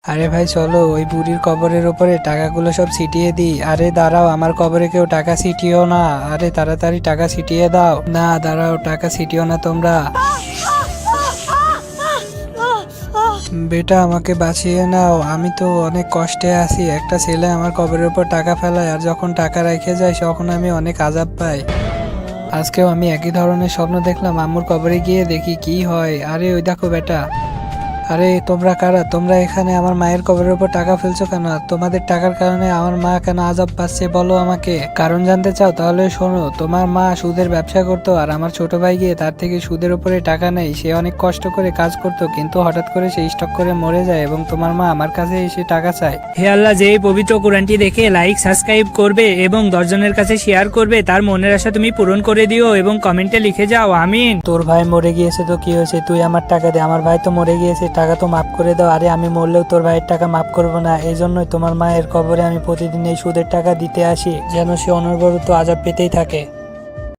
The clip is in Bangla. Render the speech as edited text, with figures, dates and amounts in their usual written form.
আরে ভাই চলো ওই বুড়ির কবরের ওপরে টাকাগুলো সব ছিটিয়ে দিই। আরে দাঁড়াও, আমার কবরে কেউ টাকা ছিটিও না। আরে তাড়াতাড়ি টাকা ছিটিয়ে দাও। না দাঁড়াও, টাকা ছিটিও না তোমরা। বেটা আমাকে বাঁচিয়ে নাও, আমি তো অনেক কষ্টে আছি। একটা ছেলে আমার কবরের উপর টাকা ফেলায়, আর যখন টাকা রেখে যায় তখন আমি অনেক আজাব পাই। আজকেও আমি একই ধরনের স্বপ্ন দেখলাম। আম্মুর কবরে গিয়ে দেখি কি হয়। আরে ওই দেখো বেটা। আরে তোমরা কারা? তোমরা এখানে আমার মায়ের কবরের উপর টাকা ফেলছো কেন? আর তোমাদের টাকার কারণে আমার মা কেন আজাব পাচ্ছে বলো আমাকে। কারণ জানতে চাও? তাহলে শোনো, তোমার মা সুদের ব্যবসা করতো, আর আমার ছোট ভাই গিয়ে তার থেকে সুদের উপরে টাকা নেই। সে অনেক কষ্ট করে কাজ করতো, কিন্তু হঠাৎ করে সে স্টক করে মরে যায় এবং তোমার মা আমার কাছে এসে টাকা চায়। হে আল্লাহ, যে এই পবিত্র কোরআনটি দেখে লাইক সাবস্ক্রাইব করবে এবং 10 জনের কাছে শেয়ার করবে, তার মনের আশা তুমি পূরণ করে দিও এবং কমেন্টে লিখে যাও আমিন। তোর ভাই মরে গিয়েছে তো কি হয়েছে? তুই আমার টাকা দে। আমার ভাই তো মরে গিয়েছে, টাকা তো মাফ করে দাও। আরে আমি মরলেও তোর ভাইয়ের টাকা মাফ করবো না। এই জন্যই তোমার মায়ের কবরে আমি প্রতিদিন এই সুদের টাকা দিতে আসি, যেন সে অনবরত আজাব পেতেই থাকে।